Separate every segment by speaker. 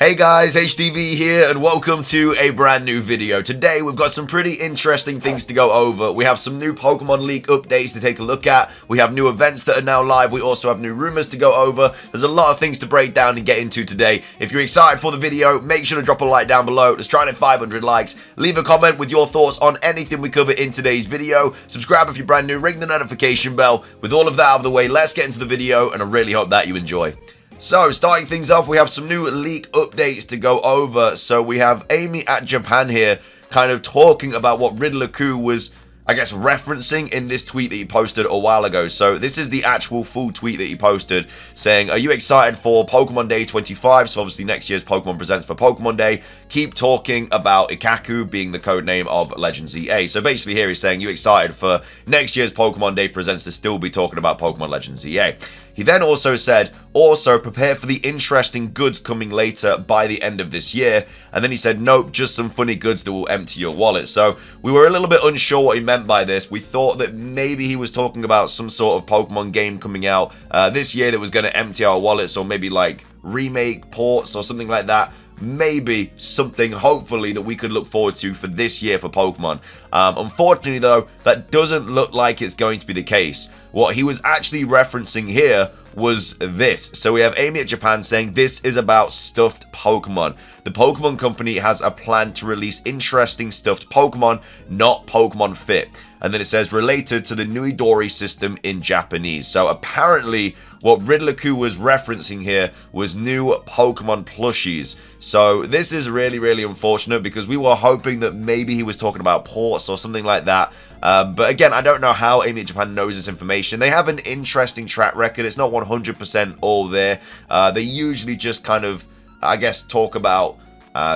Speaker 1: Hey guys, HDvee here and welcome to a brand new video. Today we've got some pretty interesting things to go over. We have some new Pokemon League updates to take a look at. We have new events that are now live. We also have new rumors to go over. There's a lot of things to break down and get into today. If you're excited for the video, make sure to drop a like down below. Let's try and hit 500 likes. Leave a comment with your thoughts on anything we cover in today's video. Subscribe if you're brand new. Ring the notification bell. With all of that out of the way, let's get into the video and I really hope that you enjoy. So, starting things off, we have some new leak updates to go over. So, we have Amy at Japan here kind of talking about what Riddler-ku was, I guess, referencing in this tweet that he posted a while ago. So, this is the actual full tweet that he posted saying, "Are you excited for Pokemon Day 25? So, obviously, next year's Pokemon Presents for Pokemon Day. Keep talking about Ikaku being the code name of Legends EA." So, basically, here he's saying, you excited for next year's Pokemon Day Presents to still be talking about Pokemon Legends EA. He then also said, also prepare for the interesting goods coming later by the end of this year. And then he said, nope, just some funny goods that will empty your wallet. So we were a little bit unsure what he meant by this. We thought that maybe he was talking about some sort of Pokemon game coming out this year that was going to empty our wallets, or maybe like remake ports or something like that. Maybe something, hopefully, that we could look forward to for this year for Pokemon. Unfortunately, though, that doesn't look like it's going to be the case. What he was actually referencing here was this. So we have Amy at Japan saying this is about stuffed Pokemon. The Pokemon Company has a plan to release interesting stuffed Pokemon, not Pokemon Fit. And then it says related to the Nuidori system in Japanese. So apparently what Riddler-ku was referencing here was new Pokemon plushies. So this is really, really unfortunate because we were hoping that maybe he was talking about ports or something like that. But again, I don't know how Amy at Japan knows this information. They have an interesting track record. It's not 100% all there. They usually just kind of, I guess, talk about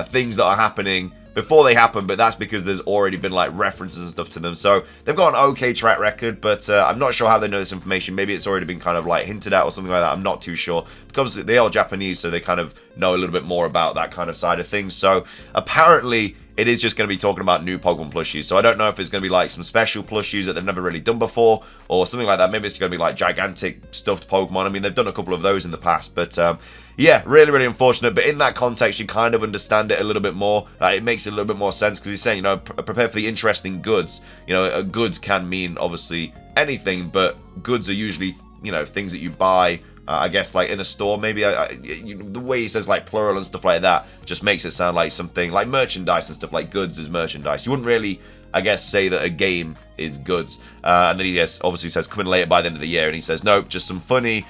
Speaker 1: things that are happening before they happen, but that's because there's already been like references and stuff to them. So they've got an okay track record, but I'm not sure how they know this information. Maybe it's already been kind of like hinted at or something like that. I'm not too sure, because they are Japanese, so they kind of know a little bit more about that kind of side of things. So apparently it is just going to be talking about new Pokemon plushies. So I don't know if it's going to be like some special plushies that they've never really done before or something like that. Maybe it's going to be like gigantic stuffed Pokemon. I mean, they've done a couple of those in the past, but yeah, really, really unfortunate. But in that context, you kind of understand it a little bit more. It makes it a little bit more sense because he's saying, you know, prepare for the interesting goods. You know, goods can mean obviously anything, but goods are usually, you know, things that you buy. I guess like in a store, maybe the way he says like plural and stuff like that just makes it sound like something like merchandise and stuff. Like goods is merchandise. You wouldn't really, I guess, say that a game is goods. And then he obviously says coming later by the end of the year, and he says nope, just some funny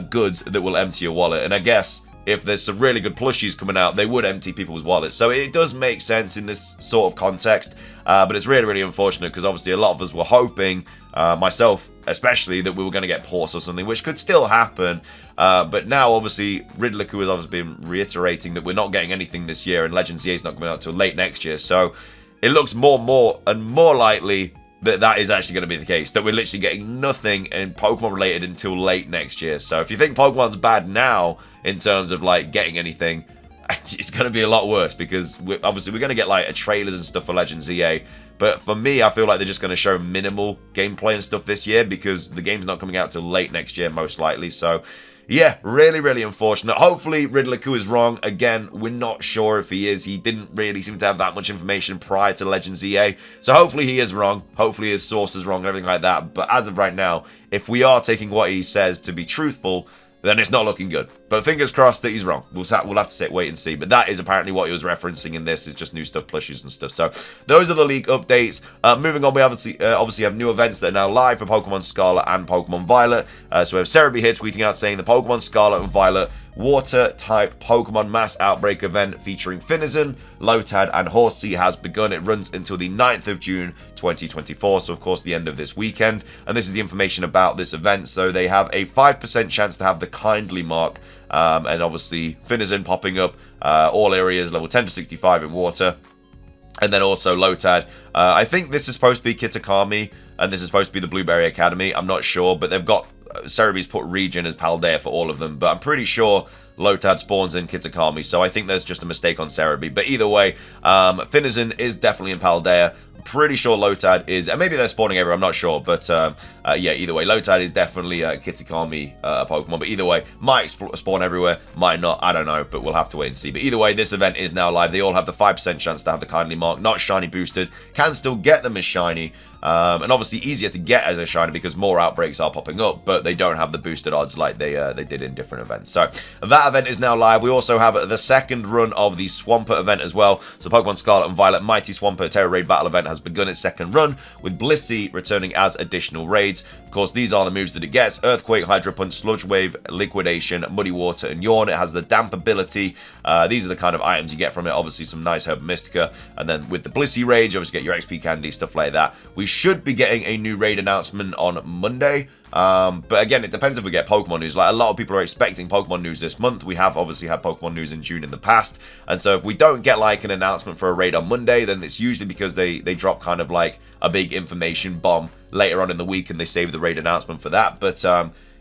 Speaker 1: goods that will empty your wallet. And I guess if there's some really good plushies coming out, they would empty people's wallets. So it does make sense in this sort of context, but it's really, really unfortunate because obviously a lot of us were hoping, myself especially, that we were going to get ports or something, which could still happen. But now obviously Riddler-ku has obviously been reiterating that we're not getting anything this year, and Legends EA is not coming out till late next year. So it looks more and more likely that that is actually going to be the case, that we're literally getting nothing in Pokemon related until late next year. So if you think Pokemon's bad now in terms of like getting anything, it's going to be a lot worse because obviously we're going to get like trailers and stuff for Legends EA. But for me, I feel like they're just going to show minimal gameplay and stuff this year because the game's not coming out till late next year most likely. So yeah, really, really unfortunate. Hopefully Riddler-ku is wrong. Again, we're not sure if he is. He didn't really seem to have that much information prior to Legends EA. So hopefully he is wrong. Hopefully his source is wrong and everything like that. But as of right now, if we are taking what he says to be truthful, then it's not looking good. But fingers crossed that he's wrong. We'll have to wait and see. But that is apparently what he was referencing in this, is just new stuff, plushies and stuff. So those are the leak updates. Moving on, we obviously have new events that are now live for Pokemon Scarlet and Pokemon Violet. So we have HDvee here tweeting out saying the Pokemon Scarlet and Violet Water-type Pokemon Mass Outbreak event featuring Finizen, Lotad, and Horsea has begun. It runs until the 9th of June 2024, so of course the end of this weekend. And this is the information about this event. So they have a 5% chance to have the kindly mark, and obviously Finizen popping up, all areas level 10 to 65 in water. And then also Lotad. I think this is supposed to be Kitakami, and this is supposed to be the Blueberry Academy. I'm not sure, but they've got Cerebee's put region as Paldea for all of them, but I'm pretty sure Lotad spawns in Kitakami, so I think there's just a mistake on Cerebee. But either way, Finizen is definitely in Paldea. pretty sure Lotad is, and maybe they're spawning everywhere, I'm not sure, but yeah, either way, Lotad is definitely Kitakami Pokemon, but either way, might spawn everywhere, might not, I don't know, but we'll have to wait and see. But either way, this event is now live. They all have the 5% chance to have the kindly mark, not shiny boosted, can still get them as shiny, and obviously easier to get as a shiny because more outbreaks are popping up, but they don't have the boosted odds like they did in different events. So that event is now live. We also have the second run of the Swampert event as well. So Pokemon Scarlet and Violet Mighty Swampert Terra Raid Battle event has begun its second run, with Blissey returning as additional raids. Of course, these are the moves that it gets: Earthquake, Hydro Punch, Sludge Wave, Liquidation, Muddy Water, and Yawn. It has the Damp ability. These are the kind of items you get from it. Obviously, some nice Herb Mystica. And then with the Blissey raids, you obviously get your XP candy, stuff like that. We should be getting a new raid announcement on Monday. But again, it depends if we get Pokemon news. Like, a lot of people are expecting Pokemon news this month. We have obviously had Pokemon news in June in the past. And so if we don't get like an announcement for a raid on Monday, then it's usually because they drop kind of like a big information bomb later on in the week and they save the raid announcement for that. But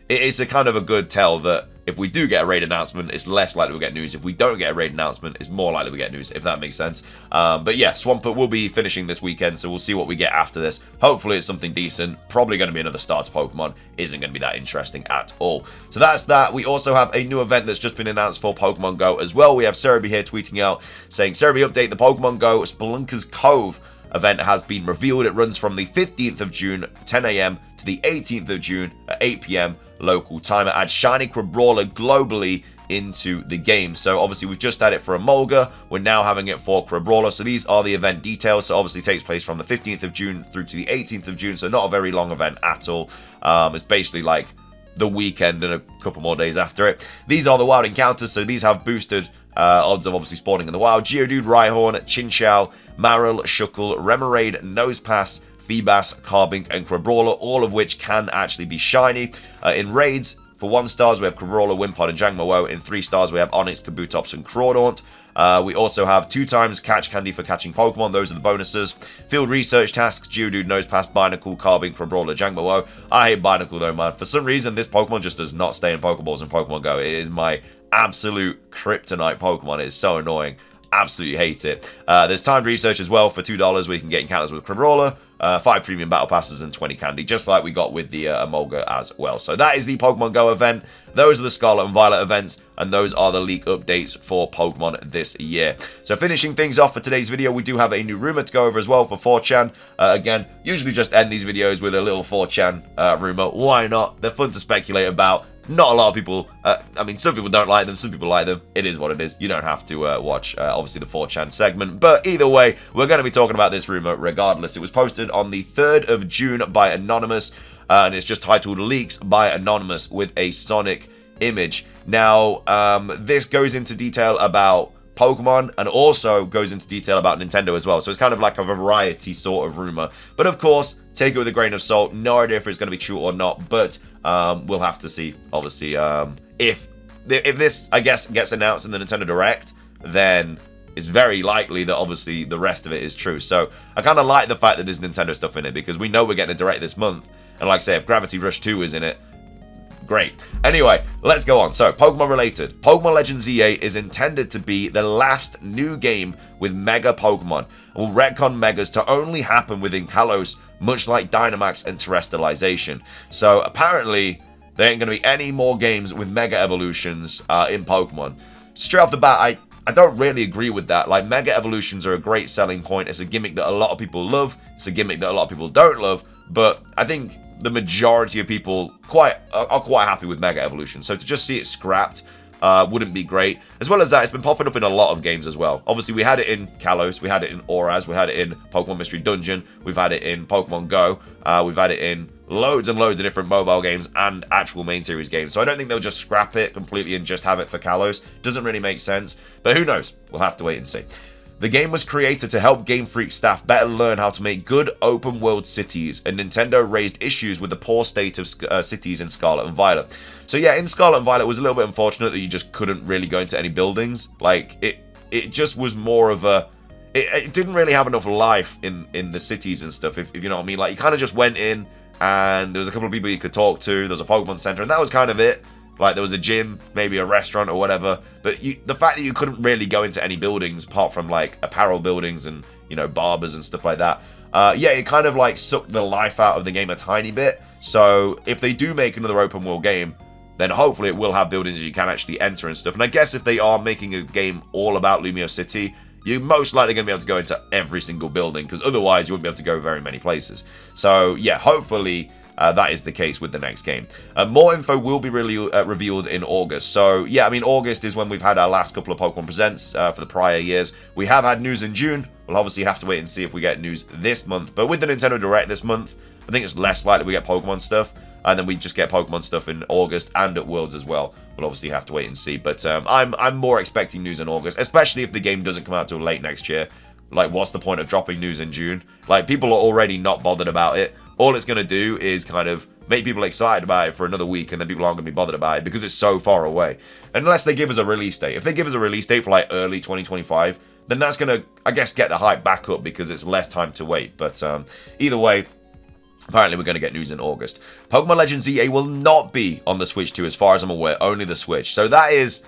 Speaker 1: it is a kind of a good tell that if we do get a raid announcement, it's less likely we'll get news. If we don't get a raid announcement, it's more likely we get news, if that makes sense. But yeah, Swampert will be finishing this weekend, so we'll see what we get after this. Hopefully it's something decent. Probably going to be another starter Pokemon. Isn't going to be that interesting at all. So that's that. We also have a new event that's just been announced for Pokemon GO as well. We have HDvee here tweeting out, saying, HDvee update, the Pokemon GO Spelunker's Cove event has been revealed. It runs from the 15th of June, 10 AM to the 18th of June at 8 PM local time. It adds Shiny Crabrawler globally into the game. So obviously we've just had it for Emolga. We're now having it for Crabrawler. So these are the event details. So obviously it takes place from the 15th of June through to the 18th of June. So not a very long event at all. It's basically like the weekend and a couple more days after it. These are the wild encounters. So these have boosted odds of obviously spawning in the wild. Geodude, Rhyhorn, Chinchou, Marill, Shuckle, Remoraid, Nosepass, Feebas, Carbink, and Crabrawler, all of which can actually be shiny. In raids, for 1 stars, we have Crabrawler, Wimpod, and Jangmo-O. In 3 stars, we have Onyx, Kabutops, and Crawdaunt. We also have 2 times Catch Candy for catching Pokemon. Those are the bonuses. Field research tasks: Geodude, Nosepass, Binacle, Carbink, Crabrawler, Jangmo-O. I hate Binacle though, man. For some reason, this Pokemon just does not stay in Pokeballs in Pokemon GO. It is my absolute kryptonite Pokemon. It is so annoying. Absolutely hate it. There's timed research as well for $2 where you can get encounters with Crabrawler, 5 premium battle passes, and 20 candy, just like we got with the Emolga as well. So that is the Pokemon GO event. Those are the Scarlet and Violet events, and those are the leak updates for Pokemon this year. So finishing things off for today's video, we do have a new rumor to go over as well for 4chan. Again, usually just end these videos with a little 4chan rumor. Why not? They're fun to speculate about. Not a lot of people, I mean, some people don't like them, some people like them. It is what it is. You don't have to watch, obviously, the 4chan segment. But either way, we're going to be talking about this rumor regardless. It was posted on the 3rd of June by Anonymous, and it's just titled Leaks by Anonymous with a Sonic image. Now, this goes into detail about Pokemon and also goes into detail about Nintendo as well. So it's kind of like a variety sort of rumor. But of course, take it with a grain of salt. No idea if it's going to be true or not, but we'll have to see, obviously. If this, I guess, gets announced in the Nintendo Direct, then it's very likely that obviously the rest of it is true. So I kind of like the fact that there's Nintendo stuff in it because we know we're getting a Direct this month. And like I say, if Gravity Rush 2 is in it, great. Anyway, let's go on. So, Pokemon related. Pokemon Legends EA is intended to be the last new game with Mega Pokemon. It will retcon Megas to only happen within Kalos, much like Dynamax and Terrestrialization. So, apparently, there ain't going to be any more games with Mega Evolutions in Pokemon. Straight off the bat, I don't really agree with that. Like, Mega Evolutions are a great selling point. It's a gimmick that a lot of people love. It's a gimmick that a lot of people don't love. But I think the majority of people are quite happy with Mega Evolution. So to just see it scrapped wouldn't be great. As well as that, it's been popping up in a lot of games as well. Obviously, we had it in Kalos, we had it in Auraz, we had it in Pokemon Mystery Dungeon, we've had it in Pokemon GO, we've had it in loads and loads of different mobile games and actual main series games. So I don't think they'll just scrap it completely and just have it for Kalos. Doesn't really make sense. But who knows? We'll have to wait and see. The game was created to help Game Freak staff better learn how to make good open-world cities, and Nintendo raised issues with the poor state of cities in Scarlet and Violet. So yeah, in Scarlet and Violet, it was a little bit unfortunate that you just couldn't really go into any buildings. Like, it just was more of a... It didn't really have enough life in the cities and stuff, if you know what I mean. Like, you kind of just went in, and there was a couple of people you could talk to, there was a Pokemon Center, and that was kind of it. Like, there was a gym, maybe a restaurant or whatever. But the fact that you couldn't really go into any buildings apart from, like, apparel buildings and, you know, barbers and stuff like that, yeah, it kind of like sucked the life out of the game a tiny bit. So if they do make another open world game, then hopefully it will have buildings you can actually enter and stuff. And I guess if they are making a game all about Lumio City, you're most likely going to be able to go into every single building, because otherwise you wouldn't be able to go very many places. So yeah, hopefully that is the case with the next game. More info will be really revealed in August. So yeah, I mean, August is when we've had our last couple of Pokemon Presents for the prior years. We have had news in June. We'll obviously have to wait and see if we get news this month. But with the Nintendo Direct this month, I think it's less likely we get Pokemon stuff. And then we just get Pokemon stuff in August and at Worlds as well. We'll obviously have to wait and see. But I'm more expecting news in August, especially if the game doesn't come out till late next year. Like, what's the point of dropping news in June? Like, people are already not bothered about it. All it's going to do is kind of make people excited about it for another week, and then people aren't going to be bothered about it because it's so far away. Unless they give us a release date. If they give us a release date for, like, early 2025, then that's going to, I guess, get the hype back up because it's less time to wait. But either way, apparently we're going to get news in August. Pokemon Legends EA will not be on the Switch 2 as far as I'm aware, only the Switch. So that is,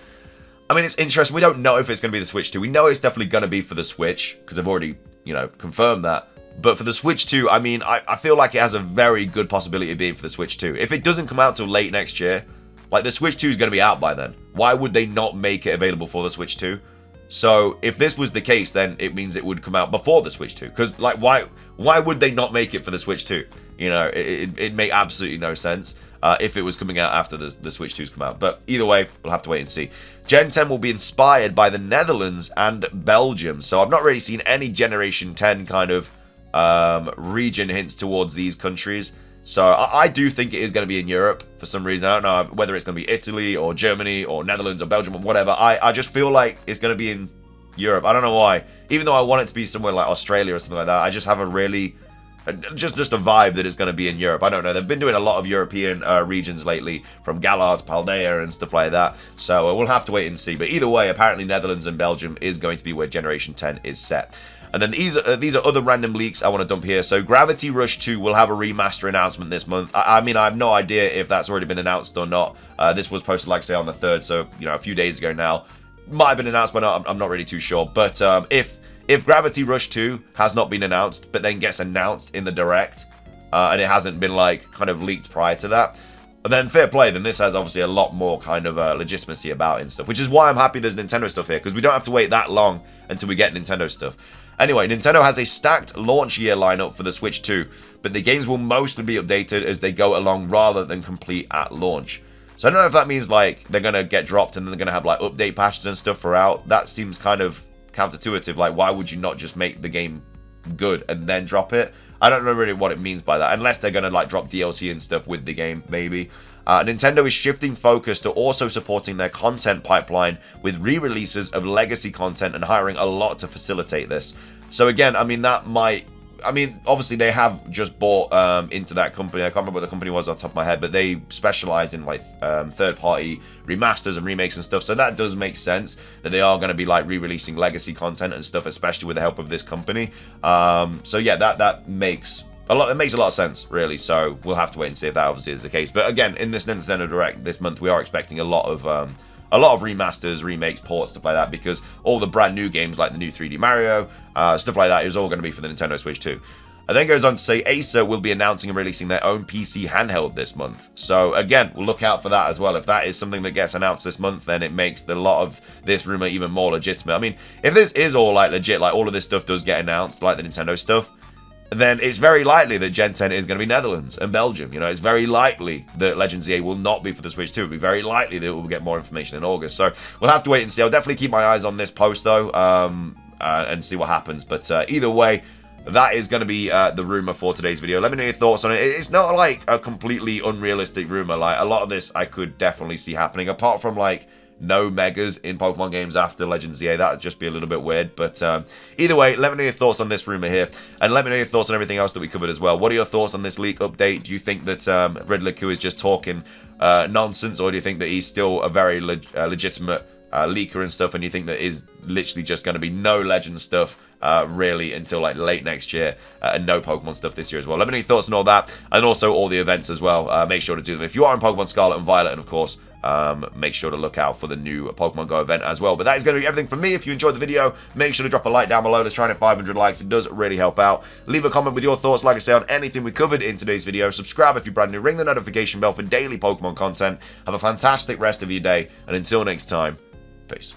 Speaker 1: I mean, it's interesting. We don't know if it's going to be the Switch 2. We know it's definitely going to be for the Switch because I've already, you know, confirmed that. But for the Switch 2, I mean, I feel like it has a very good possibility of being for the Switch 2. If it doesn't come out till late next year, like, the Switch 2 is going to be out by then. Why would they not make it available for the Switch 2? So if this was the case, then it means it would come out before the Switch 2. Because, like, why would they not make it for the Switch 2? You know, it made absolutely no sense if it was coming out after the Switch 2's come out. But either way, we'll have to wait and see. Gen 10 will be inspired by the Netherlands and Belgium. So I've not really seen any Generation 10 kind of region hints towards these countries. So I do think it is going to be in Europe for some reason. I don't know whether it's going to be Italy or Germany or Netherlands or Belgium or whatever. I just feel like it's going to be in Europe. I don't know why. Even though I want it to be somewhere like Australia or something like that, I just have a really... Just a vibe that it's going to be in Europe. I don't know. They've been doing a lot of European regions lately, from Galar to Paldea and stuff like that. So we'll have to wait and see. But either way, apparently Netherlands and Belgium is going to be where Generation 10 is set. And then these are other random leaks I want to dump here. So Gravity Rush 2 will have a remaster announcement this month. I mean, I have no idea if that's already been announced or not. This was posted, like I say, on the 3rd, so, you know, a few days ago now. Might have been announced by now. I'm not really too sure. But if Gravity Rush 2 has not been announced, but then gets announced in the Direct, and it hasn't been, like, kind of leaked prior to that, then fair play. Then this has obviously a lot more kind of legitimacy about it and stuff, which is why I'm happy there's Nintendo stuff here, because we don't have to wait that long until we get Nintendo stuff. Anyway, Nintendo has a stacked launch year lineup for the Switch 2, but the games will mostly be updated as they go along rather than complete at launch. So I don't know if that means, like, they're going to get dropped and then they're going to have, like, update patches and stuff throughout. That seems kind of counterintuitive. Like, why would you not just make the game good and then drop it? I don't know really what it means by that, unless they're going to, like, drop DLC and stuff with the game, maybe. Nintendo is shifting focus to also supporting their content pipeline with re-releases of legacy content and hiring a lot to facilitate this. So again, I mean, that might... I mean, obviously they have just bought into that company. I can't remember what the company was off the top of my head, but they specialize in, like, third-party remasters and remakes and stuff. So that does make sense that they are going to be, like, re-releasing legacy content and stuff, especially with the help of this company. So yeah, that makes a lot. It makes a lot of sense, really. So we'll have to wait and see if that obviously is the case. But again, in this Nintendo Direct this month, we are expecting a lot of remasters, remakes, ports, stuff like that, because all the brand new games like the new 3D Mario, stuff like that is all going to be for the Nintendo Switch 2. And then goes on to say Acer will be announcing and releasing their own PC handheld this month. So again, we'll look out for that as well. If that is something that gets announced this month, then it makes a lot of this rumor even more legitimate. I mean, if this is all, like, legit, like all of this stuff does get announced, like the Nintendo stuff, then it's very likely that Gen 10 is going to be Netherlands and Belgium. You know, it's very likely that Legends EA will not be for the Switch 2. It'll be very likely that we'll get more information in August. So we'll have to wait and see. I'll definitely keep my eyes on this post, though, and see what happens. But either way, that is going to be the rumor for today's video. Let me know your thoughts on it. It's not, like, a completely unrealistic rumor. Like, a lot of this I could definitely see happening, apart from, like, no megas in Pokemon games after Legends EA. That would just be a little bit weird. But either way, let me know your thoughts on this rumor here. And let me know your thoughts on everything else that we covered as well. What are your thoughts on this leak update? Do you think that Riddler Q is just talking nonsense? Or do you think that he's still a very legitimate leaker and stuff? And you think that is literally just going to be no Legends stuff really until, like, late next year, and no Pokemon stuff this year as well? Let me know your thoughts on all that, and also all the events as well. Make sure to do them if you are in Pokemon Scarlet and Violet, and of course make sure to look out for the new Pokemon GO event as well. But that is going to be everything from me. If you enjoyed the video, make sure to drop a like down below. Let's try and hit 500 likes. It does really help out. Leave a comment with your thoughts, like I say, on anything we covered in today's video. Subscribe if you're brand new. Ring the notification bell for daily Pokemon content. Have a fantastic rest of your day. And until next time, peace.